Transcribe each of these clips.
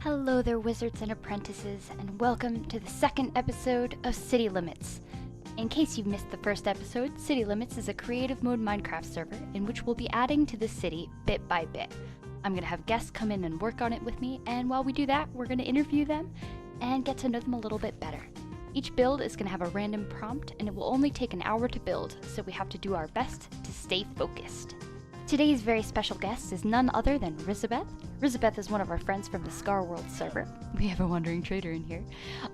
Hello there, wizards and apprentices, and welcome to the second episode of City Limits. In case you've missed the first episode, City Limits is a creative mode Minecraft server in which we'll be adding to the city bit by bit. I'm going to have guests come in and work on it with me, and while we do that, we're going to interview them and get to know them a little bit better. Each build is going to have a random prompt, and it will only take an hour to build, so we have to do our best to stay focused. Today's very special guest is none other than RIZABETH. RIZABETH is one of our friends from the Scar World server. We have a wandering trader in here.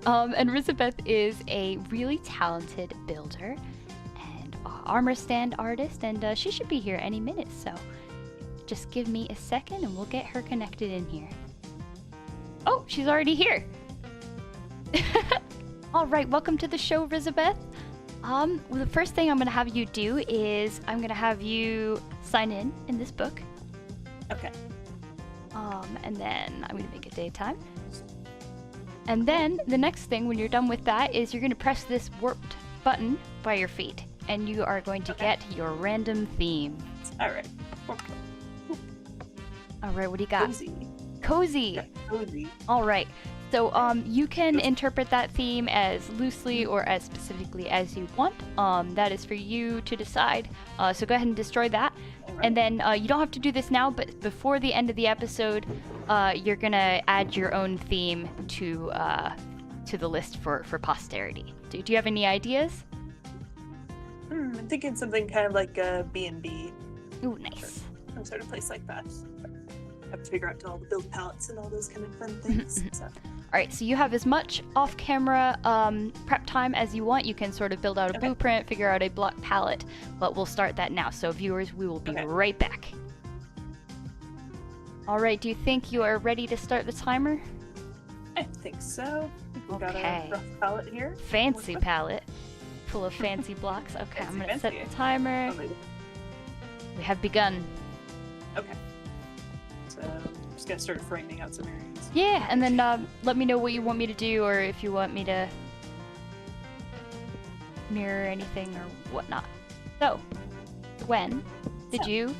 And RIZABETH is a really talented builder and armor stand artist, and she should be here any minute, so just give me a second and we'll get her connected in here. Oh, she's already here! Alright, welcome to the show, RIZABETH. Well, the first thing I'm going to have you do is I'm going to have you sign in this book. Okay. And then I'm going to make it daytime. And then the next thing when you're done with that is you're going to press this warped button by your feet. And you are going to get your random theme. Alright. Alright, what do you got? Cozy. Cozy! Yeah, cozy. Alright. So you can interpret that theme as loosely or as specifically as you want. That is for you to decide. So go ahead and destroy that. Right. And then you don't have to do this now, but before the end of the episode, you're gonna add your own theme to the list for posterity. Do you have any ideas? I'm thinking something kind of like a B&B. Ooh, nice. Some sort of place like that. Have to figure out all the build palettes and all those kind of fun things. So. Alright, so you have as much off-camera prep time as you want. You can sort of build out a blueprint, figure out a block palette, but we'll start that now. So viewers, we will be right back. Alright, do you think you are ready to start the timer? I think so. We've got a rough palette here. Fancy palette. Full of fancy blocks. Okay, I'm going to set the timer. We have begun. Okay. So I'm just going to start framing out some areas. Yeah, and then let me know what you want me to do, or if you want me to mirror anything or whatnot. So, when did you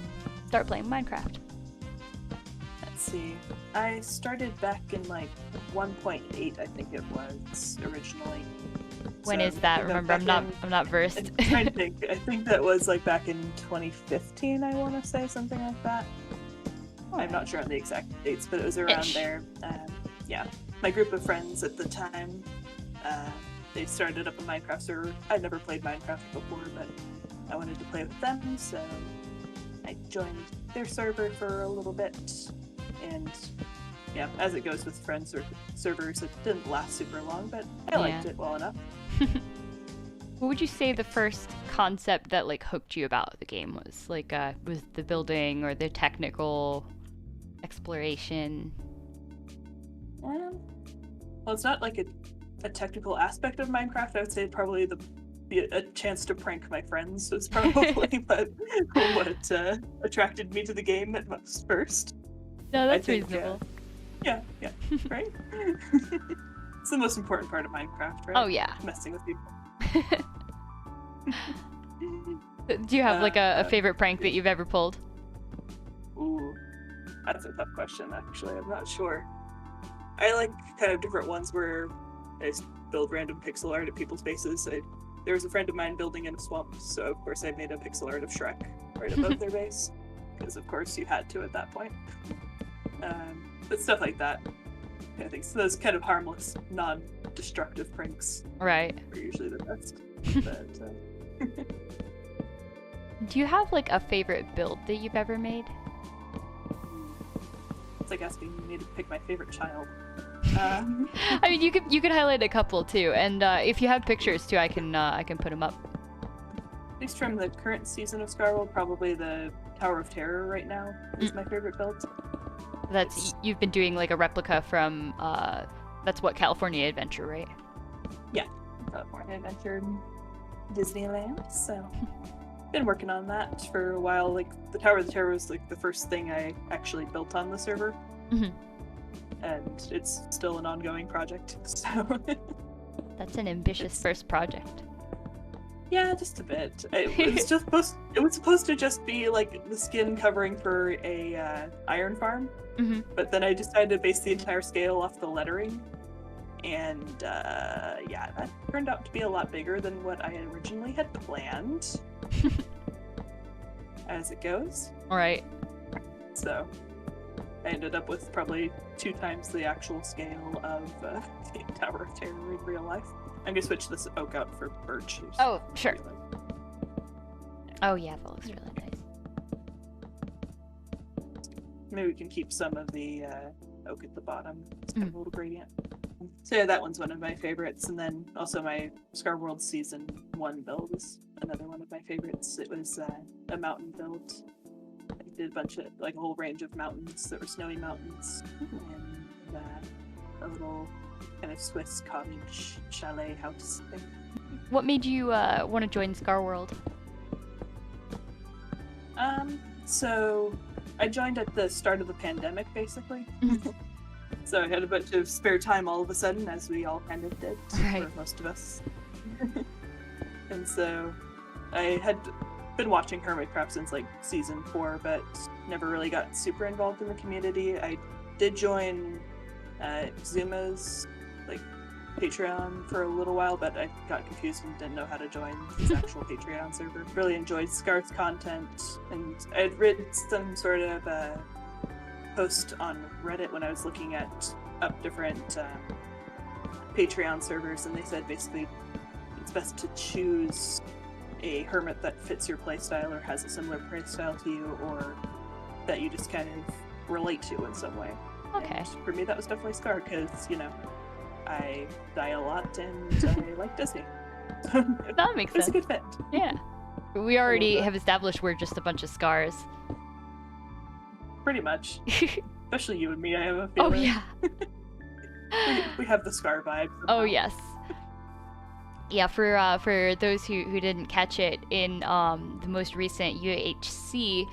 start playing Minecraft? Let's see. I started back in like 1.8, I think it was originally. When is that? Remember, I'm not versed. I'm trying to think. I think that was like back in 2015. I want to say something like that. I'm not sure on the exact dates, but it was around there. Yeah, my group of friends at the time, they started up a Minecraft server. I'd never played Minecraft before, but I wanted to play with them, so I joined their server for a little bit. And yeah, as it goes with friends or servers, it didn't last super long, but I liked it well enough. What would you say the first concept that like hooked you about the game was? Like, was the building or the technical exploration? Well, it's not like a technical aspect of Minecraft. I would say probably a chance to prank my friends was probably what attracted me to the game at most first. No, that's reasonable. Yeah, right? It's the most important part of Minecraft, right? Oh, yeah. Messing with people. Do you have like a favorite prank that you've ever pulled? Ooh, that's a tough question, actually. I'm not sure. I like kind of different ones where I just build random pixel art of people's bases. There was a friend of mine building in a swamp, so of course I made a pixel art of Shrek right above their base, because of course you had to at that point. But stuff like that. I think so those kind of harmless, non-destructive pranks are usually the best. But, do you have like a favorite build that you've ever made? It's like asking me to pick my favorite child. I mean, you could highlight a couple too, and if you have pictures too, I can put them up. At least from the current season of Scar World, probably the Tower of Terror right now is my favorite build. You've been doing like a replica from that's what, California Adventure, right? Yeah, California Adventure, Disneyland. So been working on that for a while. Like the Tower of the Terror was like the first thing I actually built on the server, and it's still an ongoing project. So that's an ambitious first project. Yeah, just a bit. It was supposed to just be like the skin covering for a iron farm, but then I decided to base the entire scale off the lettering, and yeah, that turned out to be a lot bigger than what I originally had planned. As it goes. All right. So I ended up with probably 2 times the actual scale of the Tower of Terror in real life. I'm gonna switch this oak out for birch. Oh, sure. Oh yeah, that looks really nice. Maybe we can keep some of the oak at the bottom. It's kind of a little gradient. So yeah, that one's one of my favorites. And then also my Scar World Season 1 build is another one of my favorites. It was a mountain build. I did a bunch of, like a whole range of mountains that were snowy mountains. And a little kind of Swiss cottage chalet house thing. What made you want to join Scar World? So I joined at the start of the pandemic, basically. So I had a bunch of spare time all of a sudden, as we all kind of did, right. for most of us. And so I had been watching Hermitcraft since like season 4, but never really got super involved in the community. I did join Zuma's like Patreon for a little while, but I got confused and didn't know how to join his actual Patreon server. Really enjoyed Scar's content, and I had read some sort of post on Reddit when I was looking at up different Patreon servers, and they said basically it's best to choose a hermit that fits your playstyle or has a similar playstyle to you, or that you just kind of relate to in some way. Okay. And for me, that was definitely Scar, because, you know, I die a lot and I like Disney. That makes sense. It's a good fit. Yeah. We already have established we're just a bunch of scars. Pretty much. Especially you and me, I have a feeling. Oh, yeah. we have the Scar vibe. Oh, yes. Yeah, for those who didn't catch it, in the most recent UHC,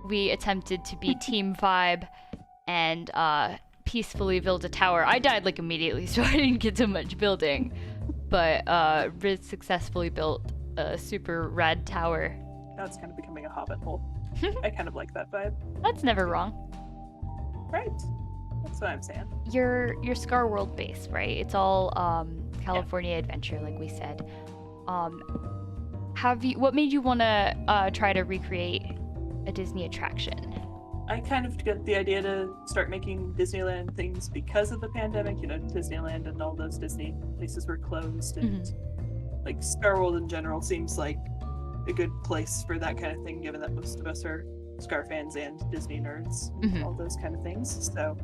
we attempted to be Team Vibe and peacefully build a tower. I died like immediately, so I didn't get so much building. But Riz successfully built a super rad tower. Now it's kind of becoming a hobbit hole. I kind of like that vibe. That's never wrong. Right. That's what I'm saying. Your Scar World base, right? It's all California adventure, like we said. What made you want to try to recreate a Disney attraction? I kind of got the idea to start making Disneyland things because of the pandemic. You know, Disneyland and all those Disney places were closed, and like Scar World in general seems like a good place for that kind of thing, given that most of us are Scar fans and Disney nerds, all those kind of things. So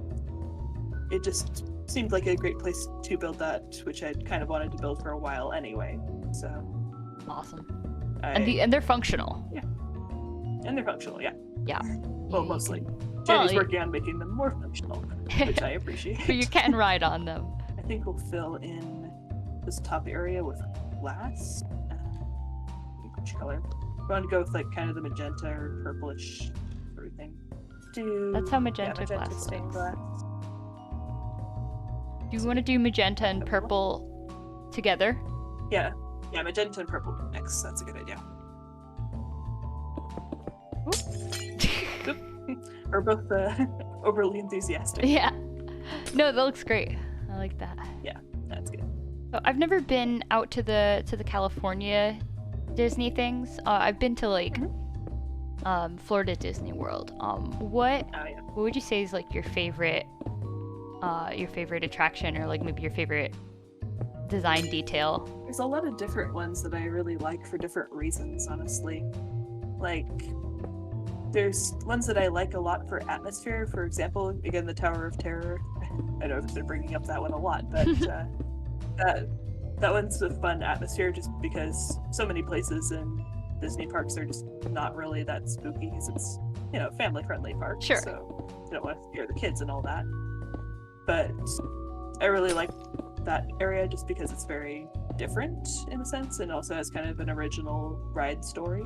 it just seemed like a great place to build that, which I'd kind of wanted to build for a while anyway. So awesome. And they're functional. Yeah. And they're functional, yeah. Yeah. Well, mostly. Jenny's working on making them more functional, which I appreciate. You can ride on them. I think we'll fill in this top area with glass. Which color? We want to go with like kind of the magenta or purplish sort of thing. That's how magenta glass stained looks. glass. Do you want to do magenta and purple together? Yeah, magenta and purple mix. That's a good idea. We're both overly enthusiastic. Yeah. No, that looks great. I like that. Yeah, that's good. So I've never been out to the California Disney things. I've been to like Florida Disney World. What would you say is like your favorite attraction, or like maybe your favorite design detail? There's a lot of different ones that I really like for different reasons, honestly. Like, there's ones that I like a lot for atmosphere. For example, again, the Tower of Terror. I know I've been bringing up that one a lot, but that one's a fun atmosphere just because so many places in Disney parks are just not really that spooky, because it's, you know, family-friendly park. Sure. So you don't want to scare the kids and all that. But I really like that area just because it's very different in a sense, and also has kind of an original ride story.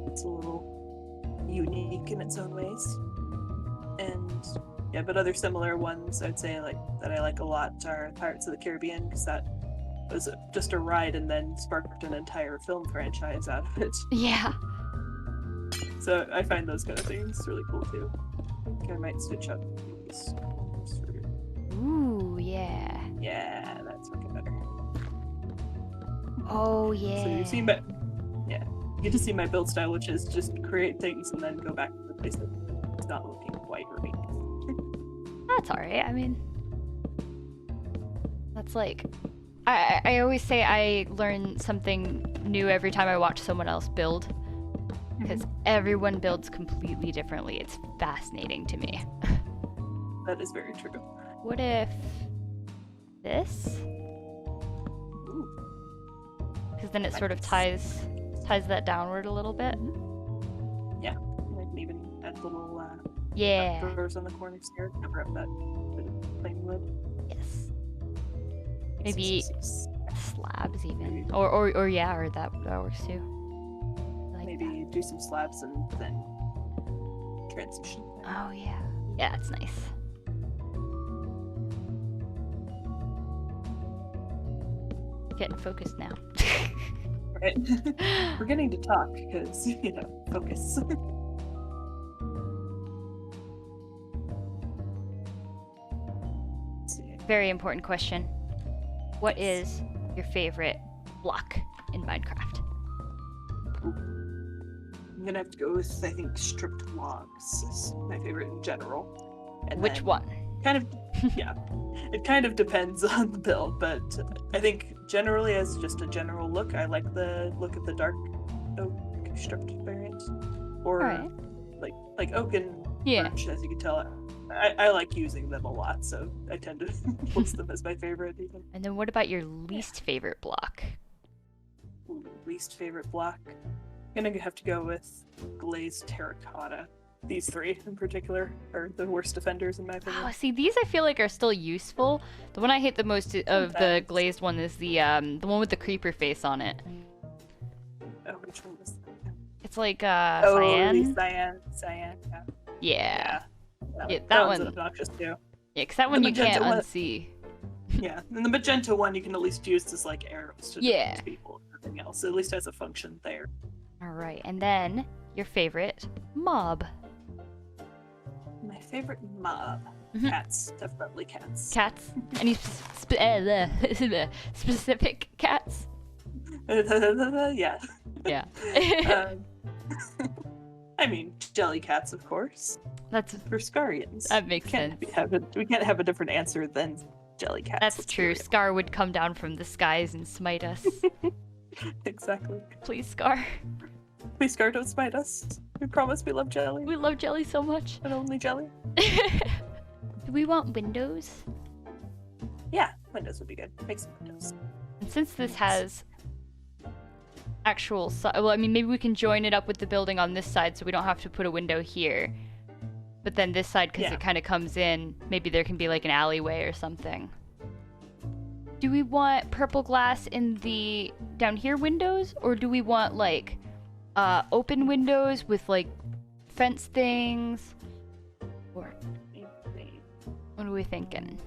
It's a little unique in its own ways. And yeah, but other similar ones I'd say like that I like a lot are Pirates of the Caribbean, because that was just a ride and then sparked an entire film franchise out of it. Yeah. So I find those kind of things really cool too. I think I might switch up these. Ooh, yeah. Yeah, that's working better. Oh, yeah. So you see my, you get to see my build style, which is just create things and then go back to the place that it's not looking quite right. That's alright. I mean, that's like, I always say I learn something new every time I watch someone else build, because everyone builds completely differently. It's fascinating to me. That is very true. What if this? Because then it sort of ties that downward a little bit. Yeah, I can even add little doors on the corners here, cover up that bit of plain wood. Yes. Maybe slabs even, or yeah, or that works too. Like maybe that. do some slabs and then transition. Oh yeah, yeah, that's nice. Getting focused now. Right. We're getting to talk because, focus. Very important question. What is your favorite block in Minecraft? I'm gonna have to go with, I think, stripped logs is my favorite in general. And Which one? Kind of, yeah. It kind of depends on the build, but I think generally as just a general look, I like the look of the dark oak stripped variant. Or Alright. like oak and birch, as you can tell. I like using them a lot, so I tend to list them as my favorite even. And then what about your least favorite block? Least favorite block? I'm gonna have to go with glazed terracotta. These three in particular are the worst offenders in my opinion. Oh, see, these I feel like are still useful. The one I hate the most of the glazed one is the one with the creeper face on it. Oh, which one was that? It's like cyan. Cyan, yeah. Yeah, that one's one. Obnoxious too. Yeah, because that one you can't unsee. Yeah, and the magenta one you can at least use as like arrows to Yeah. people and everything else. It at least has a function there. Alright, and then your favorite mob. My favorite mob. Mhm. Cats, definitely cats. Cats? Any specific cats? Yeah. Yeah. I mean, jelly cats, of course. That's For Scarians. that makes sense. We can't have a different answer than jelly cats. That's Let's be true. real. Scar would come down from the skies and smite us. Exactly. Please, Scar. Please, Scar, don't smite us. We promise we love jelly. We love jelly so much. And only jelly. Do we want windows? Yeah, windows would be good. Make some windows. And since this has actual well, I mean, maybe we can join it up with the building on this side so we don't have to put a window here. But then this side, because it kind of comes in, maybe there can be like an alleyway or something. Do we want purple glass in the down here windows? Or do we want like open windows with like fence things? Or what are we thinking?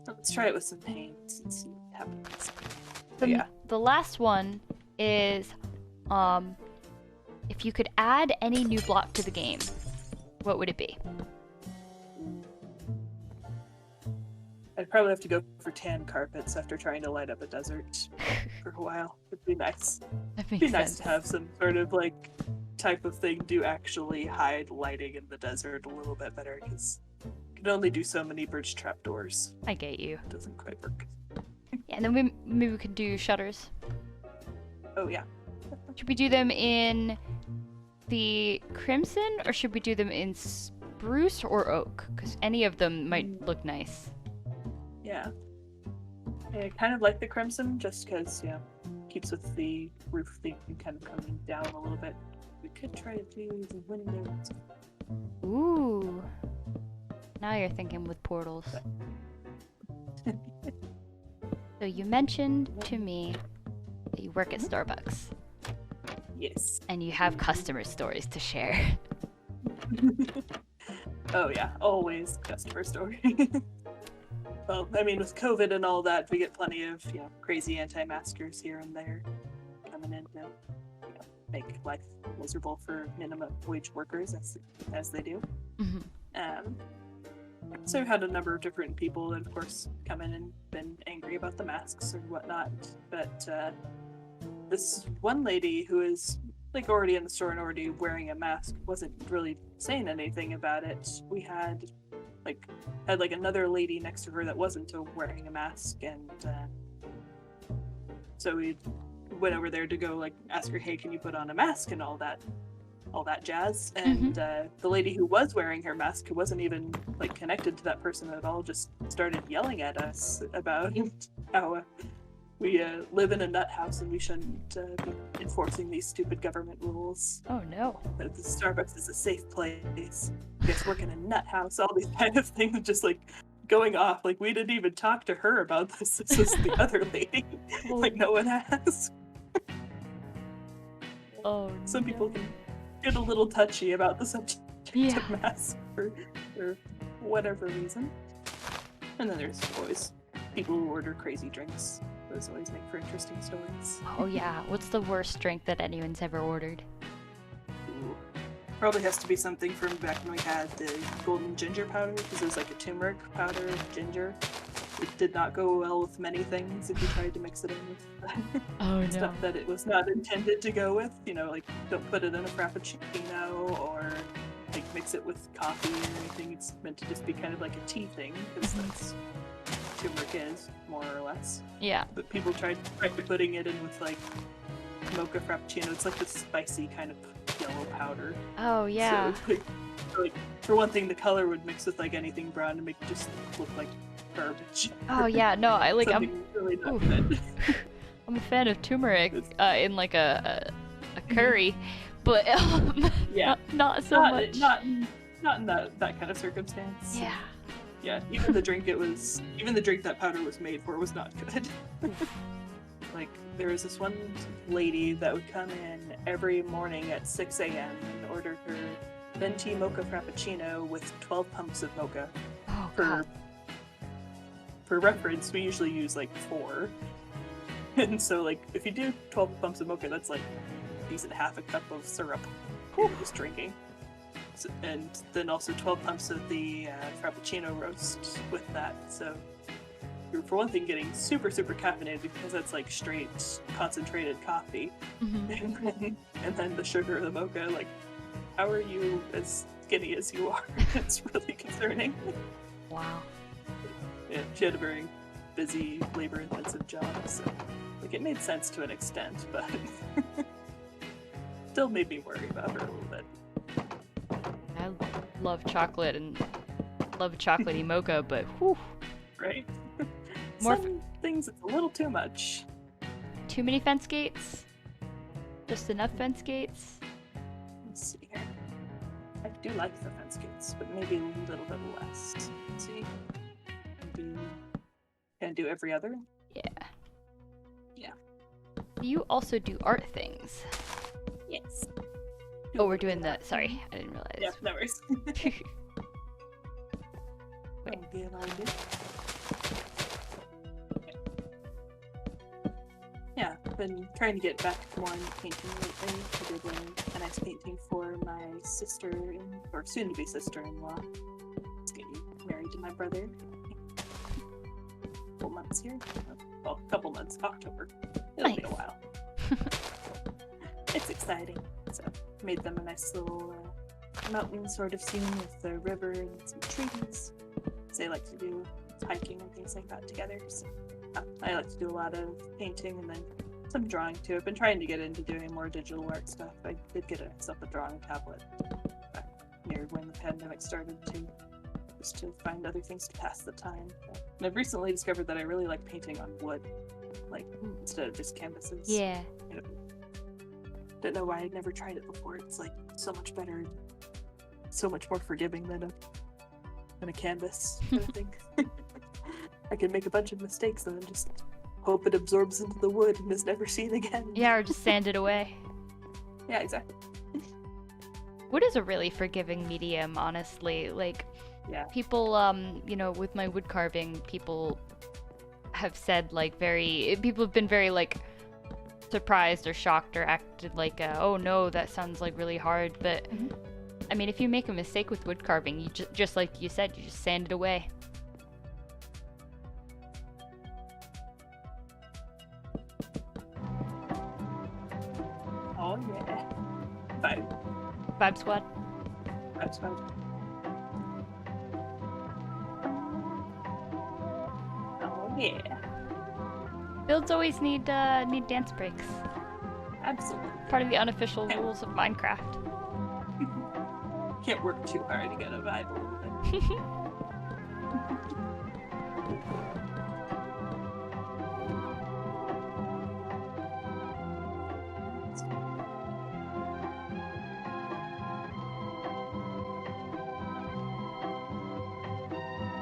Let's try it with some paint and see what happens. The last one is if you could add any new block to the game, what would it be? I'd probably have to go for tan carpets after trying to light up a desert for a while. It'd be nice. That makes It'd be nice sense. to have some sort of like type of thing to actually hide lighting in the desert a little bit better, because you can only do so many birch trapdoors. I get you. It doesn't quite work. Yeah, and then maybe we could do shutters. Oh yeah. Should we do them in the crimson, or should we do them in spruce or oak? Because any of them might look nice. Yeah. I kind of like the crimson just because, keeps with the roof thing kind of coming down a little bit. We could try to do the windows. Ooh. Now you're thinking with portals. So you mentioned to me that you work at Starbucks. Yes. And you have customer stories to share. Oh yeah, always customer story. Well, I mean, with COVID and all that, we get plenty of, crazy anti-maskers here and there coming in to, make life miserable for minimum wage workers, as they do. Mm-hmm. So we've had a number of different people that, of course, come in and been angry about the masks and whatnot. But this one lady who is like already in the store and already wearing a mask wasn't really saying anything about it. We had another lady next to her that wasn't wearing a mask, and so we went over there to go ask her, hey, can you put on a mask and all that jazz. And the lady who was wearing her mask, who wasn't even connected to that person at all, just started yelling at us about how we live in a nut house and we shouldn't be enforcing these stupid government rules. Oh no. That the Starbucks is a safe place. You guys work in a nut house, all these kind of things, just going off. We didn't even talk to her about this. This was the other lady. No one asked. Oh, Some people can get a little touchy about the subject of masks for whatever reason. And then there's always people who order crazy drinks. Those always make for interesting stories. Oh yeah, what's the worst drink that anyone's ever ordered? Ooh. Probably has to be something from back when we had the golden ginger powder, because it was like a turmeric powder, ginger. It did not go well with many things if you tried to mix it in with stuff that it was not intended to go with. Don't put it in a frappuccino or mix it with coffee or anything. It's meant to just be kind of like a tea thing, because that's turmeric is, more or less. Yeah. But people tried putting it in with mocha frappuccino. It's like this spicy kind of yellow powder. Oh yeah. So for one thing, the color would mix with anything brown and make it just look like garbage. Oh yeah, no, I'm really not good. I'm a fan of turmeric in a curry, but not so much. Not in that kind of circumstance. Yeah. Yeah, even the drink that powder was made for was not good. There was this one lady that would come in every morning at 6 a.m. and order her venti mocha frappuccino with 12 pumps of mocha. Oh, God. For reference, we usually use 4. And so if you do 12 pumps of mocha, that's decent half a cup of syrup you're just drinking. So, and then also 12 pumps of the frappuccino roast with that. So you're, for one thing, getting super, super caffeinated because that's straight concentrated coffee. Mm-hmm. And then the sugar of the mocha, how are you as skinny as you are? It's really concerning. Wow. Yeah, she had a very busy, labor-intensive job, so it made sense to an extent, but still made me worry about her a little bit. I love chocolate and love chocolatey mocha, but whew. Right. Some things it's a little too much. Too many fence gates? Just enough fence gates? Let's see here. I do like the fence gates, but maybe a little bit less. Let's see. Maybe can I do every other? Yeah. Yeah. You also do art things. Yes. Oh, we're doing the. Sorry, I didn't realize. Yeah, no worries. Wait. Yeah, I've been trying to get back more into painting lately. I did a nice painting for my sister, or soon-to-be sister-in-law. It's getting married to my brother. A couple months here. Well, a couple months. October. It'll be a while. It's exciting. So, made them a nice little mountain sort of scene with the river and some trees. They like to do hiking and things like that together. So I like to do a lot of painting and then some drawing too. I've been trying to get into doing more digital art stuff. I did get myself a drawing tablet back near when the pandemic started too, just to find other things to pass the time. And I've recently discovered that I really like painting on wood, instead of just canvases. Yeah. Don't know why I'd never tried it before. It's so much better, so much more forgiving than a canvas kind of thing. I can make a bunch of mistakes and then just hope it absorbs into the wood and is never seen again. Yeah, or just sand it away. Yeah, exactly. Wood is a really forgiving medium, honestly. Yeah. People, you know, with my wood carving, people have said people have been very like surprised or shocked or acted like, oh no, that sounds like really hard. But I mean, if you make a mistake with wood carving, you just like you said, you just sand it away. Oh yeah. Vibe squad. Vibe squad. Oh yeah. Builds always need dance breaks. Absolutely. Part of the unofficial rules of Minecraft. Can't work too hard to get a vibe.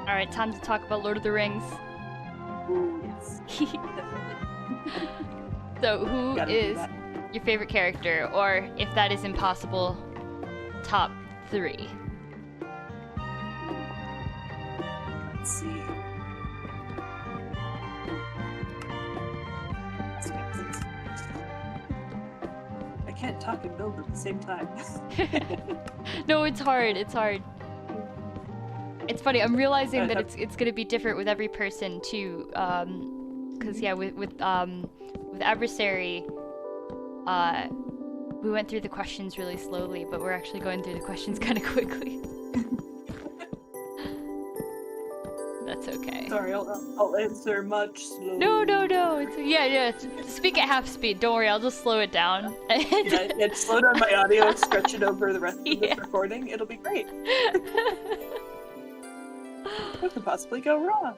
Alright, time to talk about Lord of the Rings. Ooh, yes. So, who is your favorite character? Or, if that is impossible, top 3? Let's see. I can't talk and build at the same time. No, it's hard. It's hard. It's funny. I'm realizing that it's gonna be different with every person too. Cause yeah, with adversary, we went through the questions really slowly, but we're actually going through the questions kind of quickly. That's okay. Sorry, I'll answer much slower. No. Speak at half speed. Don't worry, I'll just slow it down. Yeah, slow down my audio, stretch it over the rest of this recording. It'll be great. What could possibly go wrong?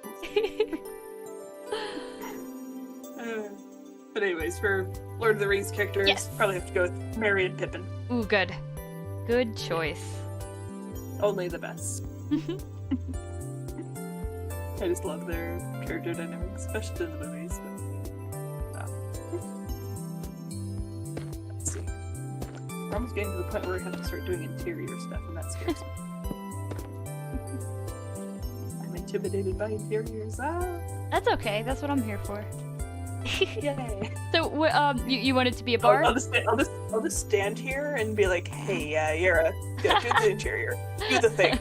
But anyways, for Lord of the Rings characters, probably have to go with Merry and Pippin. Ooh, good. Good choice. Only the best. I just love their character dynamics, especially in the movies. But, let's see. We're almost getting to the point where we have to start doing interior stuff, and that scares me. I'm intimidated by interiors. That's okay. That's what I'm here for. Yay! So, you want it to be a bar? I'll just stand here and be like, "Hey, Jera, do the interior, do the thing."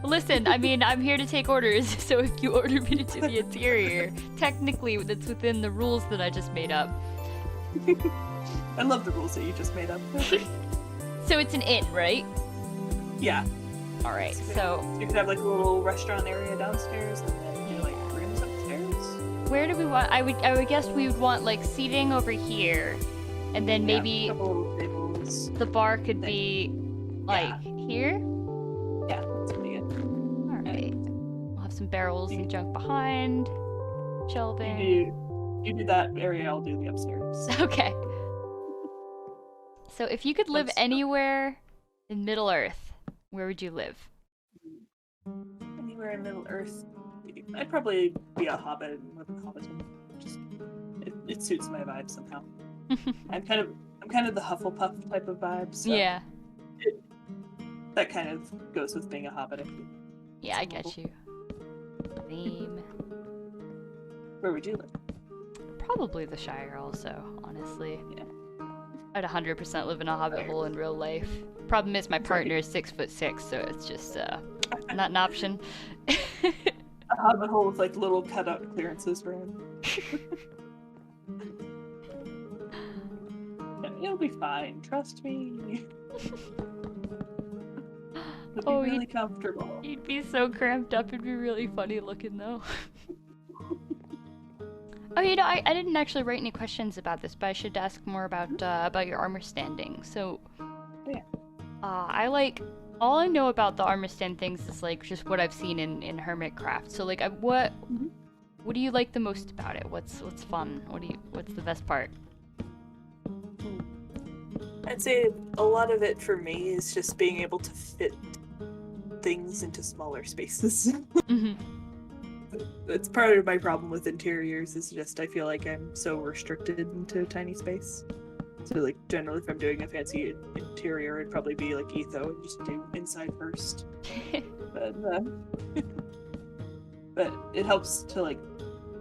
Listen, I mean, I'm here to take orders, so if you order me to do the interior, technically that's within the rules that I just made up. I love the rules that you just made up. So it's an inn, right? Yeah. All right. So you could have like a little restaurant area downstairs, and then do like rooms upstairs. Where do we want? I would guess we would want like seating over here, and then maybe a couple tables. The bar could be like here. Yeah, that's pretty good. All right. We'll have some barrels and junk behind. Shelving. You do that area. I'll do the upstairs. Okay. So if you could live anywhere in Middle Earth, where would you live? Anywhere in Middle Earth, I'd probably be a hobbit and live in Hobbiton. Just it suits my vibe somehow. I'm kind of the Hufflepuff type of vibe. So yeah. That kind of goes with being a hobbit. Yeah, I get you. Theme. Where would you live? Probably the Shire also, honestly. Yeah. I'd 100% live in a hobbit hole in real life. Problem is my partner is 6'6", so it's just not an option. A hobbit hole with like little cutout clearances for him. It'll be fine, trust me. It'll be really comfortable. You'd be so cramped up, it'd be really funny looking though. Oh, you know, I didn't actually write any questions about this, but I should ask more about your armor standing. So, all I know about the armor stand things is like just what I've seen in Hermitcraft. So like, what do you like the most about it? What's fun? What's the best part? I'd say a lot of it for me is just being able to fit things into smaller spaces. That's part of my problem with interiors, is just I feel like I'm so restricted into a tiny space. So like generally if I'm doing a fancy interior, it'd probably be like etho and just do inside first. But it helps to like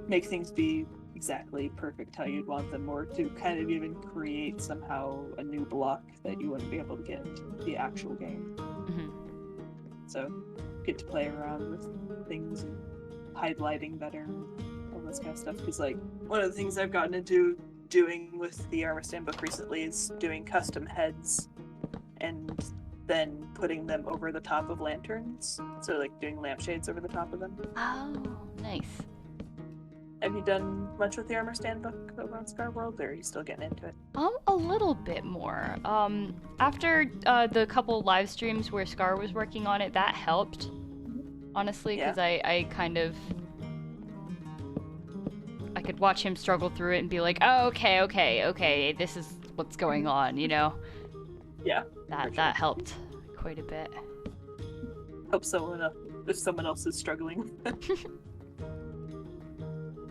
make things be exactly perfect how you'd want them, or to kind of even create somehow a new block that you wouldn't be able to get into the actual game. Mm-hmm. So get to play around with things and hide lighting better, all this kind of stuff. Because like one of the things I've gotten into doing with the Armor Stand book recently is doing custom heads and then putting them over the top of lanterns. So like doing lampshades over the top of them. Oh, nice. Have you done much with the Armor Stand book over on Scar World, or are you still getting into it? A little bit more. After the couple live streams where Scar was working on it, that helped, honestly, because I kind of... I could watch him struggle through it and be like, oh, okay, this is what's going on, you know? Yeah. That helped quite a bit. Hope if someone else is struggling with it.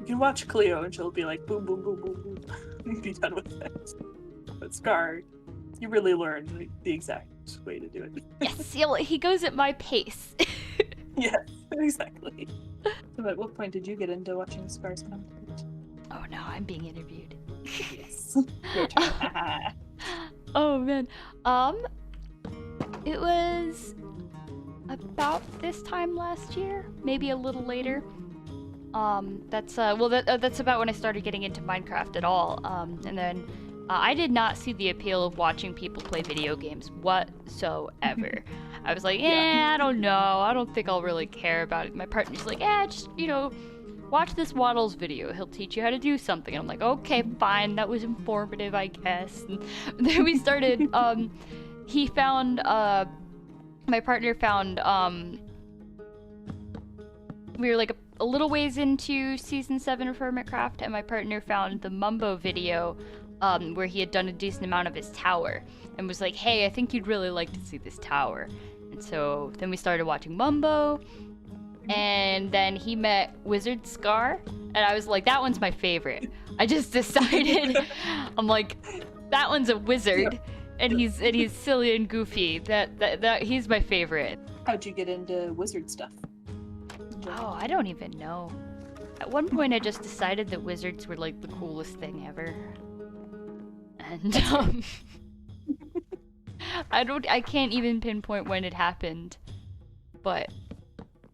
You can watch Cleo and she'll be like, boom, boom, boom, boom, boom, and be done with it. But Scar, you really learn the exact way to do it. Yes, he goes at my pace. Yes, exactly. So at what point did you get into watching Scar's content? Oh no, I'm being interviewed. Yes. Your turn. Oh man. It was about this time last year, maybe a little later. That's about when I started getting into Minecraft at all. And then I did not see the appeal of watching people play video games whatsoever. I was like, I don't know. I don't think I'll really care about it. My partner's like, just, watch this Waddles video. He'll teach you how to do something. And I'm like, okay, fine. That was informative, I guess. And then we started, my partner found, we were like a little ways into Season 7 of Hermitcraft, and my partner found the Mumbo video where he had done a decent amount of his tower, and was like, hey, I think you'd really like to see this tower. And so then we started watching Mumbo, and then he met Wizard Scar, and I was like, that one's my favorite. I just decided, I'm like, that one's a wizard, and he's silly and goofy. That he's my favorite. How'd you get into wizard stuff? Oh, I don't even know. At one point, I just decided that wizards were like the coolest thing ever. And I can't even pinpoint when it happened, but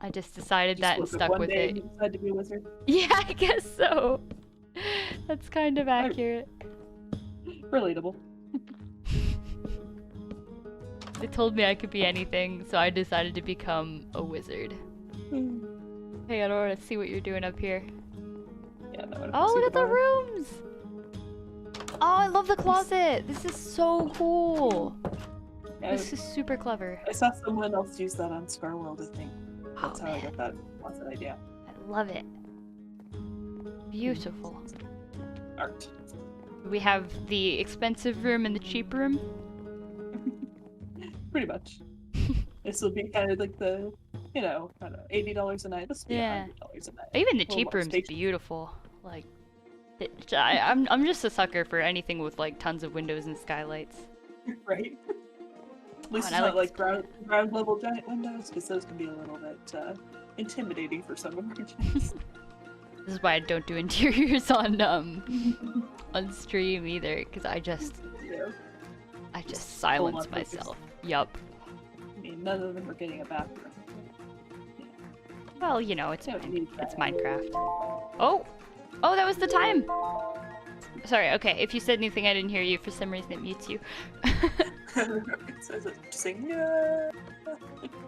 I just decided that and stuck with it. You decided to be a wizard? Yeah, I guess so. That's kind of accurate. Relatable. They told me I could be anything, so I decided to become a wizard. Hey, I don't want to see what you're doing up here. Yeah, no, oh, look at the rooms! Oh, I love the closet! This is so cool! Yeah, this is super clever. I saw someone else use that on Scar World, I think. That's how I got that closet idea. I love it. Beautiful. Art. We have the expensive room and the cheap room. Pretty much. This will be kind of like the, I don't know, $80 a night. This will be $100 a night. Even the cheap room's beautiful. Like, I'm just a sucker for anything with like tons of windows and skylights. Right. At least it's not like ground level giant windows, because those can be a little bit intimidating for some of our kids. This is why I don't do interiors on stream either, because I just silence myself. Yup. I mean, none of them are getting a bathroom. Yeah. Well, it's Minecraft. Oh, that was the time. Sorry. Okay, if you said anything I didn't hear you, for some reason it mutes you.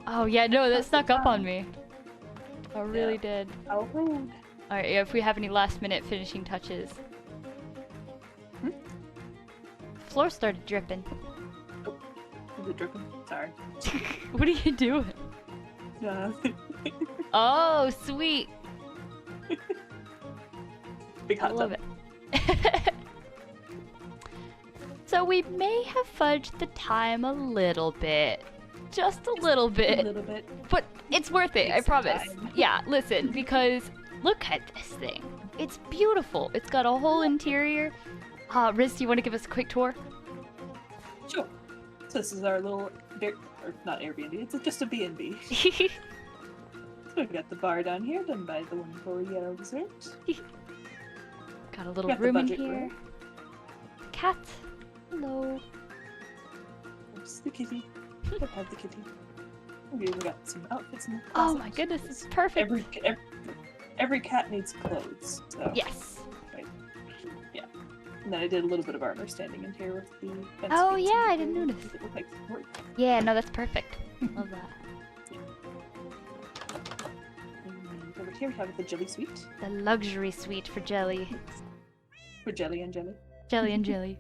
Oh yeah, no, that snuck up on me. I really did. How rude. All right, if we have any last-minute finishing touches. Floor started dripping. Is it dripping? Sorry. What are you doing? Yeah. Oh, sweet. Big hot I love it. So we may have fudged the time a little bit. Just a little bit. A little bit. But it's worth it, I promise. Yeah, listen, because look at this thing. It's beautiful. It's got a whole interior. Riz, do you want to give us a quick tour? Sure. So this is our little, or not Airbnb, it's just a B&B. So we've got the bar down here, done by the wonderful JERAWIZARD'S. Got a little Got the room in budget here. room. Cat. Hello. There's the kitty. I have the kitty. We've even got some outfits in the Oh closet. my goodness, this is perfect. Every cat needs clothes. So. Yes. Right. Yeah. And then I did a little bit of armor standing in here with the fence Oh beams yeah, and I didn't notice. it looked like support. Yeah, no, that's perfect. Love that. And over here we have the jelly suite. The luxury suite for Jelly. For jelly and jelly. Jelly and Jelly.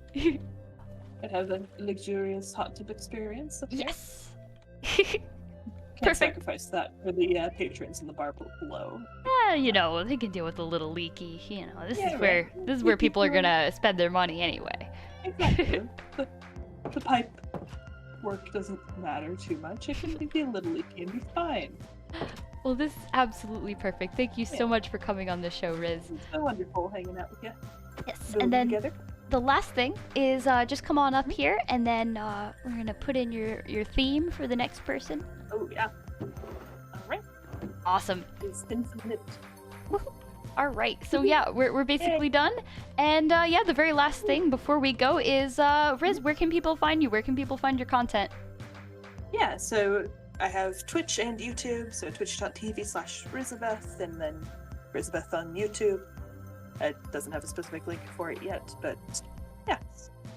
I'd have a luxurious hot tub experience up here. Yes. Can't Perfect. sacrifice that for the patrons in the bar below. You know, they can deal with a little leaky. You know, this Yeah, is where right. this is where people are gonna spend their money anyway. Exactly. the pipe work doesn't matter too much. It can be a little leaky and be fine. Well, this is absolutely perfect. Thank you so much for coming on the show, Riz. It's so wonderful hanging out with you. Yes, Building and then together. the last thing is just come on up here, and then we're gonna put in your theme for the next person. Oh yeah. All right. Awesome. It's been submitted. All right, so yeah, we're basically done. And yeah, the very last thing before we go is Riz, where can people find you? Where can people find your content? Yeah, so I have Twitch and YouTube, so twitch.tv/RIZABETH, and then RIZABETH on YouTube. It doesn't have a specific link for it yet, but yeah.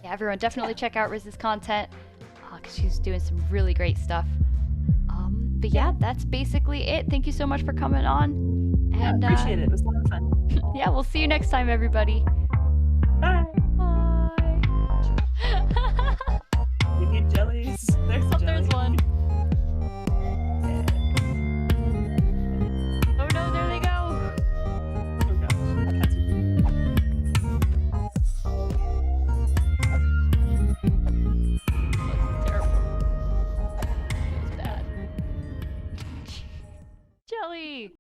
Yeah, everyone definitely check out Riz's content, because she's doing some really great stuff. But yeah, that's basically it. Thank you so much for coming on. And I appreciate it. It was a lot of fun. yeah, we'll see you next time, everybody. Bye. Bye. We need jellies. There's Oh, jelly. there's one. Oh no, there they go. Oh gosh. Cats That's terrible. It was bad. Jelly.